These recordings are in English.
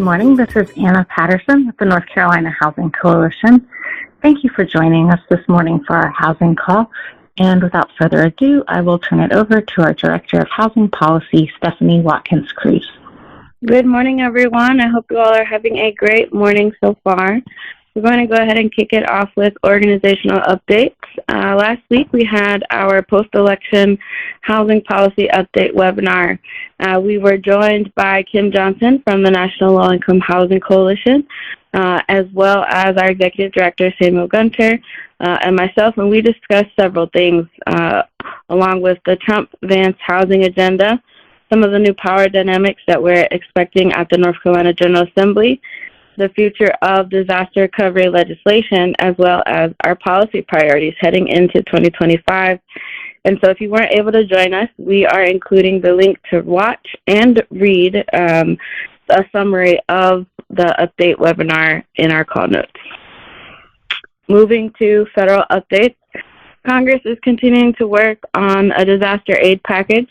morning. This is Anna Patterson with the North Carolina Housing Coalition. Thank you for joining us this morning for our housing call. And without further ado, I will turn it over to our Director of Housing Policy, Stephanie Watkins-Cruz. Good morning, everyone. I hope you all are having a great morning so far. We're going to go ahead and kick it off with organizational updates. Last week, we had our post-election housing policy update webinar. We were joined by Kim Johnson from the National Low-Income Housing Coalition, as well as our Executive Director, Samuel Gunter, and myself, and we discussed several things, along with the Trump-Vance housing agenda, some of the new power dynamics that we're expecting at the North Carolina General Assembly, the future of disaster recovery legislation, as well as our policy priorities heading into 2025. And so if you weren't able to join us, we are including the link to watch and read a summary of the update webinar in our call notes. Moving to federal updates, Congress is continuing to work on a disaster aid package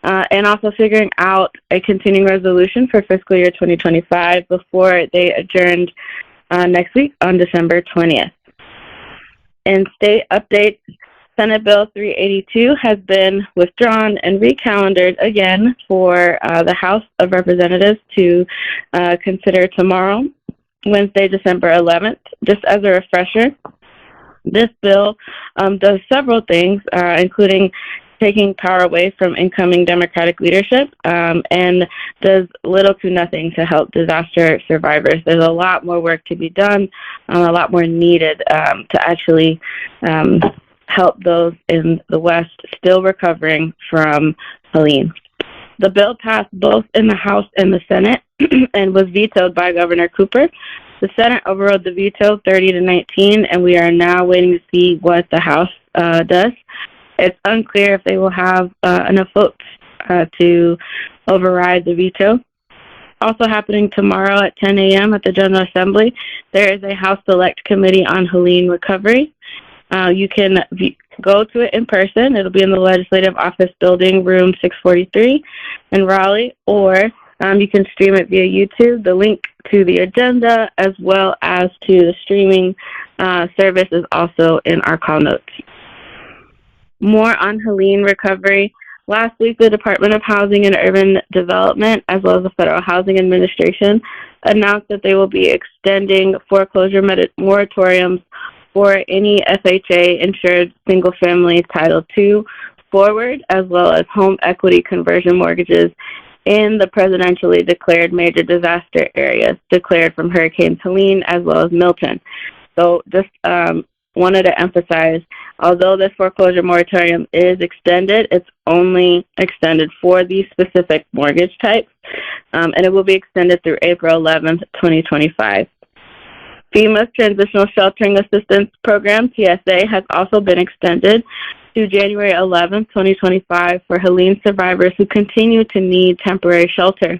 and also figuring out a continuing resolution for fiscal year 2025 before they adjourned next week on December 20th. In state updates, Senate Bill 382 has been withdrawn and recalendared again for the House of Representatives to consider tomorrow, Wednesday, December 11th. Just as a refresher, this bill does several things, including taking power away from incoming Democratic leadership, and does little to nothing to help disaster survivors. There's a lot more work to be done, a lot more needed to actually help those in the West still recovering from Helene. The bill passed both in the House and the Senate and was vetoed by Governor Cooper. The Senate overrode the veto 30-19, and we are now waiting to see what the House does. It's unclear if they will have enough votes to override the veto. Also happening tomorrow at 10 a.m. at the General Assembly, there is a House Select Committee on Helene Recovery. You can go to it in person. It'll be in the Legislative Office Building, room 643 in Raleigh, or you can stream it via YouTube. The link to the agenda as well as to the streaming service is also in our call notes. More on Helene recovery. Last week, the Department of Housing and Urban Development, as well as the Federal Housing Administration, announced that they will be extending foreclosure moratoriums for any FHA-insured single-family Title II forward, as well as home equity conversion mortgages in the presidentially declared major disaster areas declared from Hurricanes Helene as well as Milton. So just wanted to emphasize, although this foreclosure moratorium is extended, it's only extended for these specific mortgage types, and it will be extended through April 11th, 2025. FEMA's Transitional Sheltering Assistance Program, TSA, has also been extended to January 11th, 2025 for Helene survivors who continue to need temporary shelter.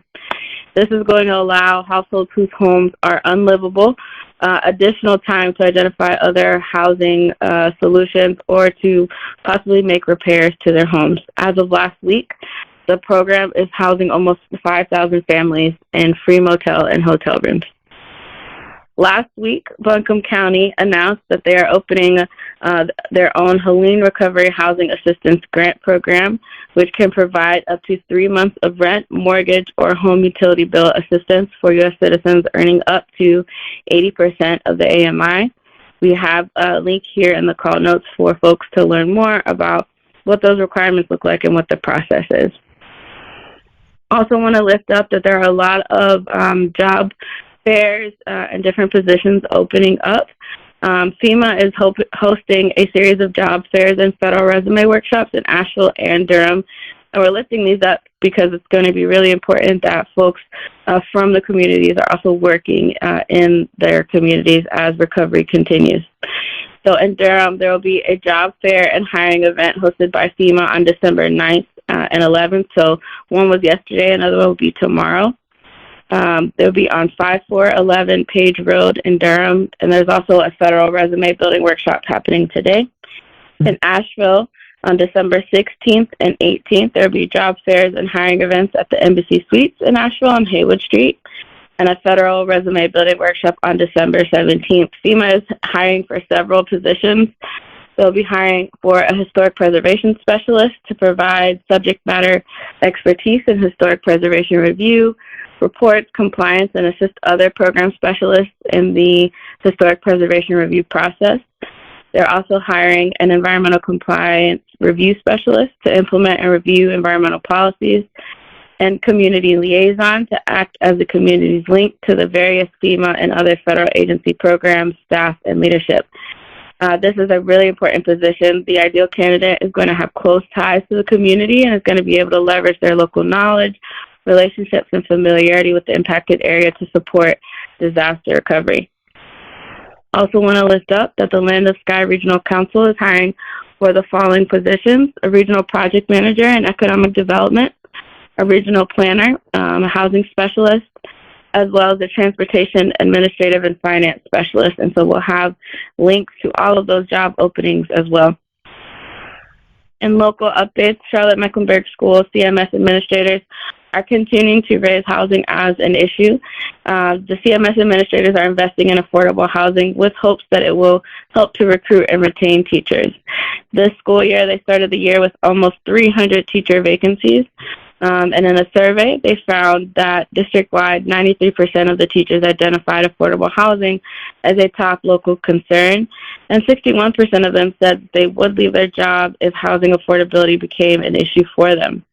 This is going to allow households whose homes are unlivable additional time to identify other housing solutions or to possibly make repairs to their homes. As of last week, the program is housing almost 5,000 families in free motel and hotel rooms. Last week, Buncombe County announced that they are opening their own Helene Recovery Housing Assistance Grant Program, which can provide up to 3 months of rent, mortgage, or home utility bill assistance for U.S. citizens earning up to 80% of the AMI. We have a link here in the call notes for folks to learn more about what those requirements look like and what the process is. Also want to lift up that there are a lot of job fairs and different positions opening up. FEMA is hosting a series of job fairs and federal resume workshops in Asheville and Durham. And we're lifting these up because it's going to be really important that folks from the communities are also working in their communities as recovery continues. So in Durham, there will be a job fair and hiring event hosted by FEMA on December 9th and 11th. So one was yesterday, another one will be tomorrow. They'll be on 5411 Page Road in Durham, and there's also a federal resume building workshop happening today. In Asheville, on December 16th and 18th, there will be job fairs and hiring events at the Embassy Suites in Asheville on Haywood Street. and a federal resume building workshop on December 17th. FEMA is hiring for several positions. They'll be hiring for a historic preservation specialist to provide subject matter expertise in historic preservation review, reports, compliance, and assist other program specialists in the historic preservation review process. They're also hiring an environmental compliance review specialist to implement and review environmental policies, and community liaison to act as the community's link to the various FEMA and other federal agency programs, staff, and leadership. This is a really important position. The ideal candidate is going to have close ties to the community and is going to be able to leverage their local knowledge, relationships, and familiarity with the impacted area to support disaster recovery. Also want to lift up that the Land of Sky Regional Council is hiring for the following positions: a regional project manager in economic development, a regional planner, a housing specialist, as well as a transportation administrative and finance specialist. And so we'll have links to all of those job openings as well. In local updates, Charlotte-Mecklenburg School CMS administrators are continuing to raise housing as an issue. The CMS administrators are investing in affordable housing with hopes that it will help to recruit and retain teachers. This school year, they started the year with almost 300 teacher vacancies. And in a survey, they found that district-wide, 93% of the teachers identified affordable housing as a top local concern, and 61% of them said they would leave their job if housing affordability became an issue for them.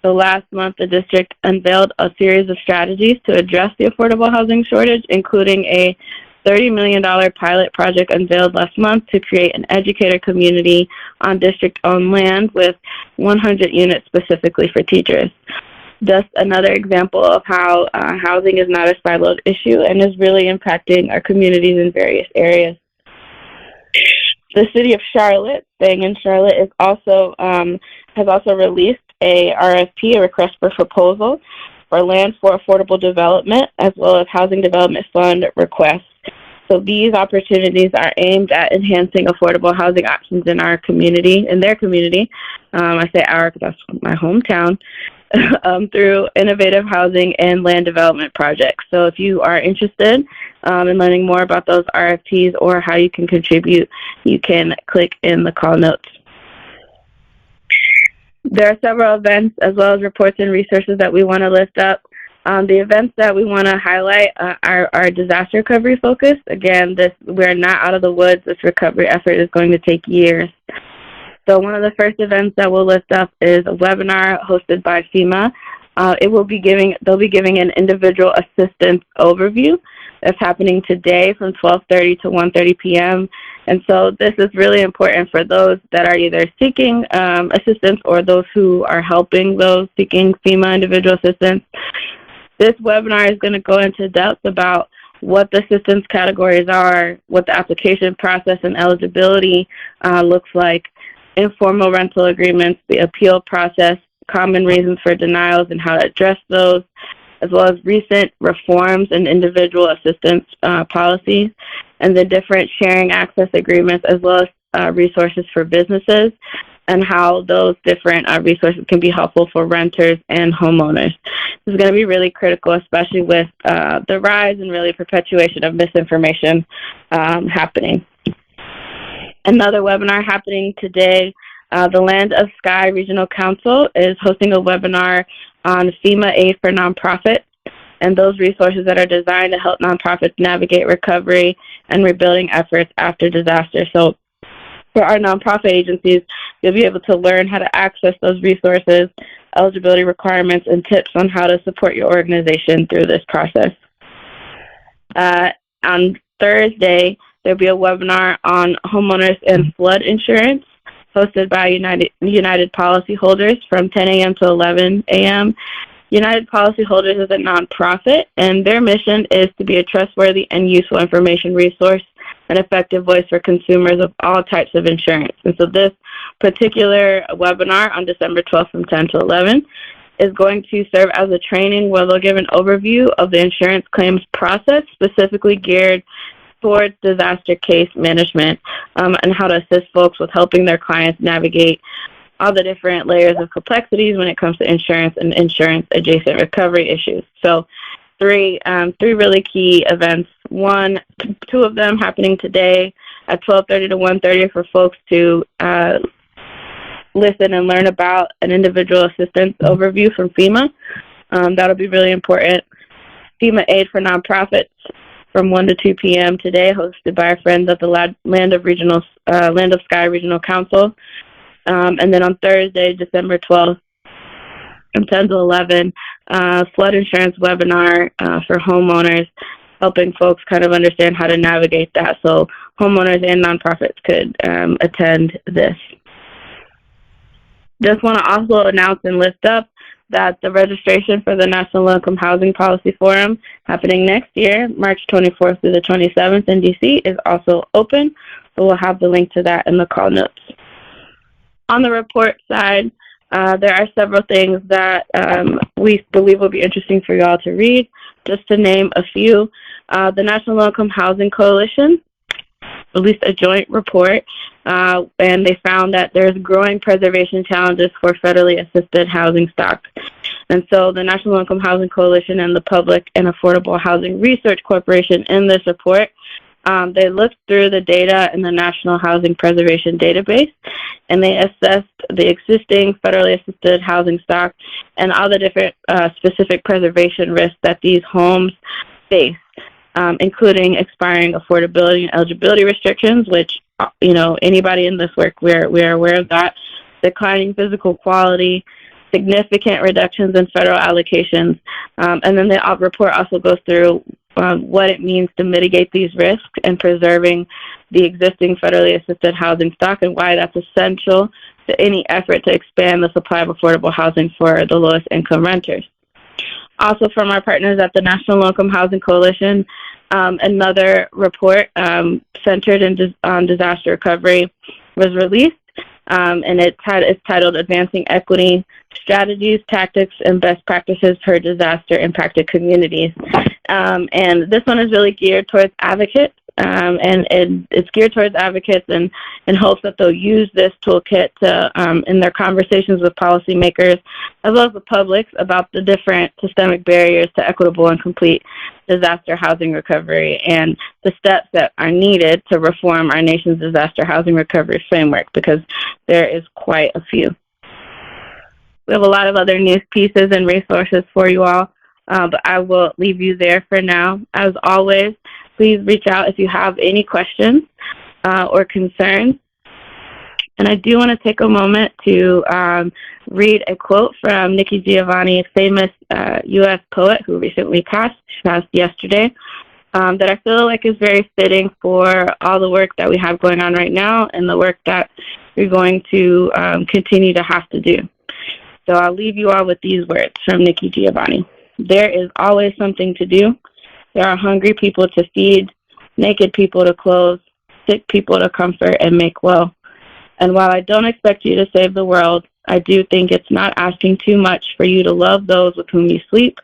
So last month, the district unveiled a series of strategies to address the affordable housing shortage, including a $30 million pilot project unveiled last month to create an educator community on district-owned land with 100 units specifically for teachers. Just another example of how housing is not a siloed issue and is really impacting our communities in various areas. The city of Charlotte, staying in Charlotte, is also has also released a RFP, a request for proposal, for land for affordable development, as well as housing development fund requests. So these opportunities are aimed at enhancing affordable housing options in our community, in their community. I say our because that's my hometown, through innovative housing and land development projects. So if you are interested in learning more about those RFPs or how you can contribute, you can click in the call notes. There are several events as well as reports and resources that we want to lift up. The events that we want to highlight are disaster recovery focused. Again, we're not out of the woods. This recovery effort is going to take years. So one of the first events that we'll lift up is a webinar hosted by FEMA. They'll be giving an individual assistance overview that's happening today from 12:30 to 1:30 p.m. And so this is really important for those that are either seeking assistance or those who are helping those seeking FEMA individual assistance. This webinar is going to go into depth about what the assistance categories are, what the application process and eligibility looks like, informal rental agreements, the appeal process, common reasons for denials and how to address those, as well as recent reforms and individual assistance policies, and the different sharing access agreements, as well as resources for businesses, and how those different resources can be helpful for renters and homeowners. This is going to be really critical, especially with the rise and really perpetuation of misinformation happening. Another webinar happening today, the Land of Sky Regional Council is hosting a webinar on FEMA aid for nonprofits and those resources that are designed to help nonprofits navigate recovery and rebuilding efforts after disaster. So for our nonprofit agencies, you'll be able to learn how to access those resources, eligibility requirements, and tips on how to support your organization through this process. On Thursday, there'll be a webinar on homeowners and flood insurance hosted by United Policyholders from 10 a.m. to 11 a.m. United Policyholders is a nonprofit, and their mission is to be a trustworthy and useful information resource, an effective voice for consumers of all types of insurance. And so this particular webinar on December 12th from 10 to 11 is going to serve as a training where they'll give an overview of the insurance claims process, specifically geared towards disaster case management, and how to assist folks with helping their clients navigate all the different layers of complexities when it comes to insurance and insurance-adjacent recovery issues. So three really key events. Two of them happening today at 12:30 to 1:30 for folks to listen and learn about an individual assistance overview from FEMA. That'll be really important. FEMA Aid for Nonprofits from 1 to 2 p.m. today, hosted by our friends at the Land of Sky Regional Council. And then on Thursday, December 12th, from 10 to 11, flood insurance webinar for homeowners, helping folks kind of understand how to navigate that so homeowners and nonprofits could attend this. Just want to also announce and lift up that the registration for the National Low-Income Housing Policy Forum happening next year, March 24th through the 27th in D.C., is also open, so we'll have the link to that in the call notes. On the report side, there are several things that we believe will be interesting for you all to read. Just to name a few, the National Low-Income Housing Coalition released a joint report, and they found that there's growing preservation challenges for federally assisted housing stock. And so the National Low-Income Housing Coalition and the Public and Affordable Housing Research Corporation in this report, they looked through the data in the National Housing Preservation Database, and they assessed the existing federally assisted housing stock and all the different specific preservation risks that these homes face, including expiring affordability and eligibility restrictions, which, anybody in this work, we're aware of that, declining physical quality, significant reductions in federal allocations, and then the report also goes through what it means to mitigate these risks and preserving the existing federally assisted housing stock and why that's essential to any effort to expand the supply of affordable housing for the lowest income renters. Also from our partners at the National Low-Income Housing Coalition, another report centered on disaster recovery was released, and it's titled Advancing Equity, Strategies, Tactics, and Best Practices for Disaster-Impacted Communities. And this one is really geared towards advocates, and it's geared towards advocates in hopes that they'll use this toolkit to, in their conversations with policymakers, as well as the public, about the different systemic barriers to equitable and complete disaster housing recovery and the steps that are needed to reform our nation's disaster housing recovery framework, because there is quite a few. We have a lot of other news pieces and resources for you all, but I will leave you there for now. As always, please reach out if you have any questions or concerns. And I do want to take a moment to read a quote from Nikki Giovanni, a famous U.S. poet who recently passed. She passed yesterday, that I feel like is very fitting for all the work that we have going on right now and the work that we're going to continue to have to do. So I'll leave you all with these words from Nikki Giovanni. There is always something to do. There are hungry people to feed, naked people to clothe, sick people to comfort and make well. And while I don't expect you to save the world, I do think it's not asking too much for you to love those with whom you sleep,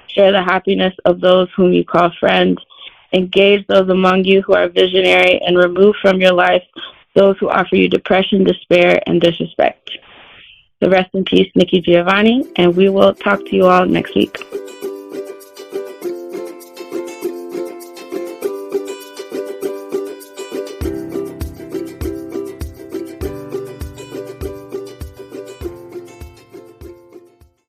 share the happiness of those whom you call friends, engage those among you who are visionary, and remove from your life those who offer you depression, despair, and disrespect. So rest in peace, Nikki Giovanni, and we will talk to you all next week.